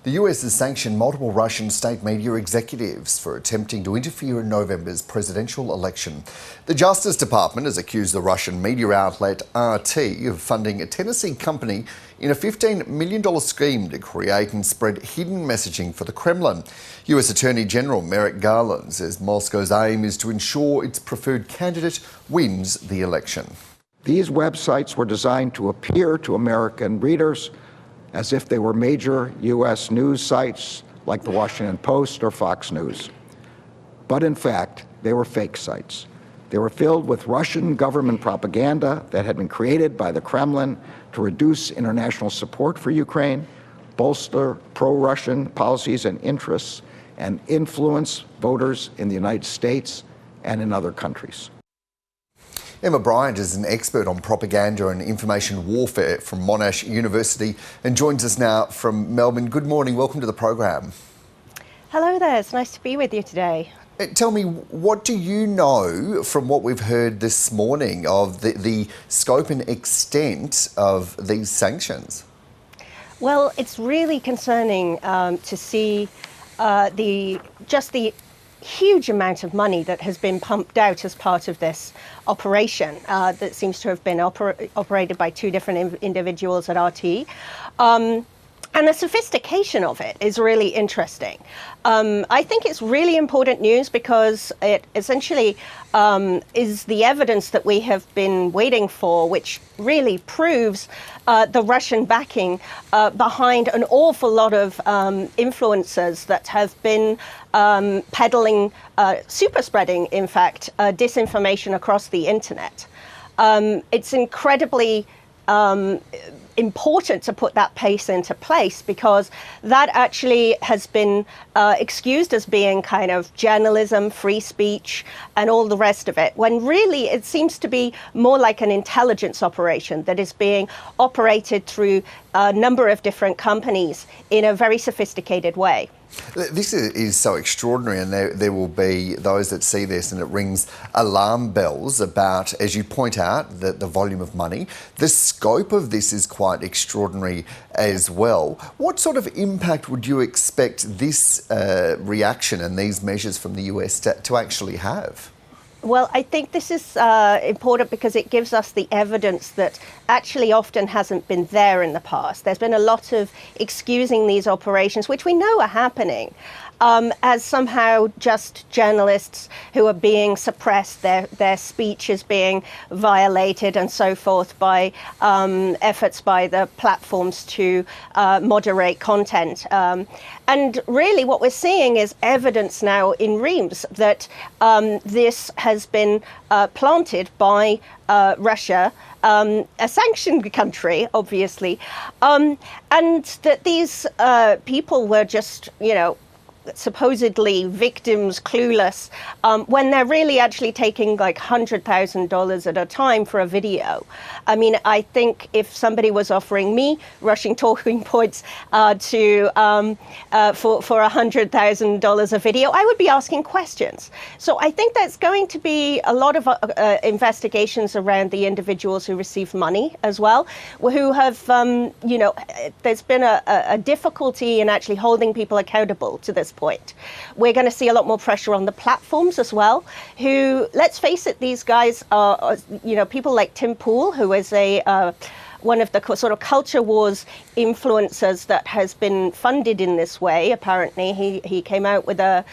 The US has sanctioned multiple Russian state media executives for attempting to interfere in November's presidential election. The Justice Department has accused the Russian media outlet RT of funding a Tennessee company in a $15 million scheme to create and spread hidden messaging for the Kremlin. US Attorney General Merrick Garland says Moscow's aim is to ensure its preferred candidate wins the election. These websites were designed to appear to American readers as if they were major U.S. news sites like the Washington Post or Fox News. But in fact, they were fake sites. They were filled with Russian government propaganda that had been created by the Kremlin to reduce international support for Ukraine, bolster pro-Russian policies and interests, and influence voters in the United States and in other countries. Emma Briant is an expert on propaganda and information warfare from Monash University and joins us now from Melbourne. Good morning, welcome to the program. Hello there, it's nice to be with you today. Tell me, what do you know from what we've heard this morning of the scope and extent of these sanctions? Well, it's really concerning to see the huge amount of money that has been pumped out as part of this operation that seems to have been operated by two different individuals at RT. And the sophistication of it is really interesting. I think it's really important news because it essentially is the evidence that we have been waiting for, which really proves the Russian backing behind an awful lot of influencers that have been peddling, super spreading, in fact, disinformation across the internet. It's incredibly important to put that pace into place because that actually has been excused as being kind of journalism, free speech, and all the rest of it, when really it seems to be more like an intelligence operation that is being operated through a number of different companies in a very sophisticated way. This is so extraordinary, and there will be those that see this and it rings alarm bells about, as you point out, the volume of money. The scope of this is quite extraordinary as well. What sort of impact would you expect this reaction and these measures from the US to actually have? Well, I think this is important because it gives us the evidence that actually often hasn't been there in the past. There's been a lot of excusing these operations, which we know are happening, as somehow just journalists who are being suppressed, their speech is being violated and so forth by efforts by the platforms to moderate content. And really what we're seeing is evidence now in reams that this has been planted by Russia, a sanctioned country, obviously, and that these people were just, supposedly victims, clueless, when they're really actually taking like $100,000 at a time for a video. I mean, I think if somebody was offering me Russian talking points for $100,000 a video, I would be asking questions. So I think there's going to be a lot of investigations around the individuals who receive money as well, who have, there's been a difficulty in actually holding people accountable to this point. We're going to see a lot more pressure on the platforms as well, who, let's face it, these guys are, people like Tim Pool, who is one of the sort of culture wars influencers that has been funded in this way. Apparently, he came out with a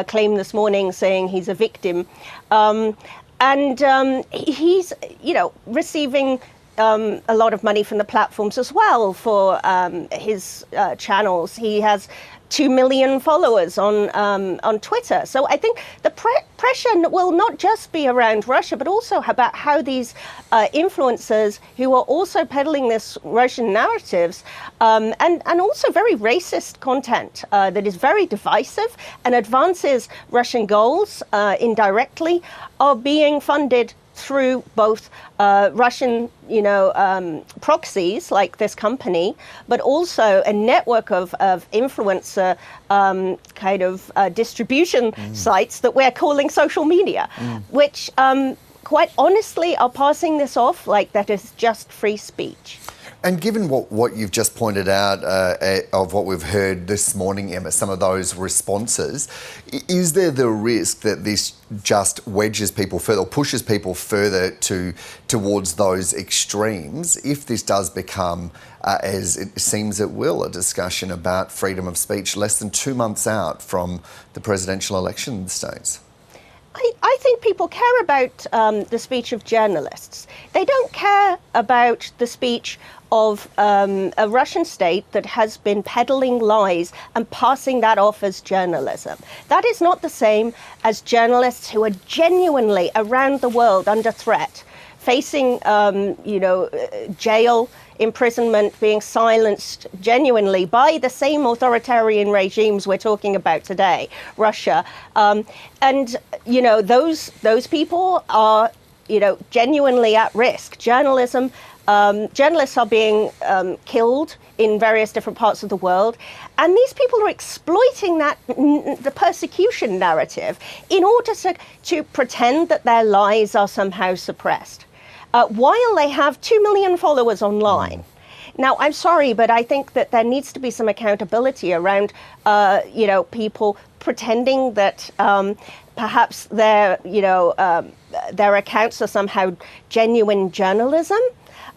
claim this morning saying he's a victim. He's, receiving a lot of money from the platforms as well for his channels. He has 2 million followers on Twitter. So I think the pressure will not just be around Russia, but also about how these influencers who are also peddling this Russian narratives and also very racist content that is very divisive and advances Russian goals indirectly are being funded through both Russian, proxies like this company, but also a network of influencer distribution sites that we're calling social media, which quite honestly are passing this off like that is just free speech. And given what you've just pointed out of what we've heard this morning, Emma, some of those responses, is there the risk that this just wedges people further, or pushes people further towards those extremes, if this does become, as it seems it will, a discussion about freedom of speech less than 2 months out from the presidential election in the States? I think people care about the speech of journalists. They don't care about the speech of a Russian state that has been peddling lies and passing that off as journalism. That is not the same as journalists who are genuinely around the world under threat, facing, jail, imprisonment, being silenced genuinely by the same authoritarian regimes we're talking about today, Russia. Those people are, genuinely at risk. Journalists are being killed in various different parts of the world, and these people are exploiting the persecution narrative in order to pretend that their lies are somehow suppressed, while they have 2 million followers online. Now, I'm sorry, but I think that there needs to be some accountability around, people pretending that perhaps their accounts are somehow genuine journalism.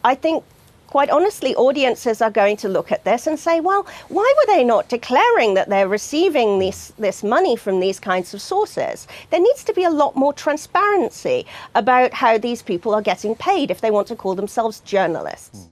I think, quite honestly, audiences are going to look at this and say, well, why were they not declaring that they're receiving this money from these kinds of sources? There needs to be a lot more transparency about how these people are getting paid if they want to call themselves journalists.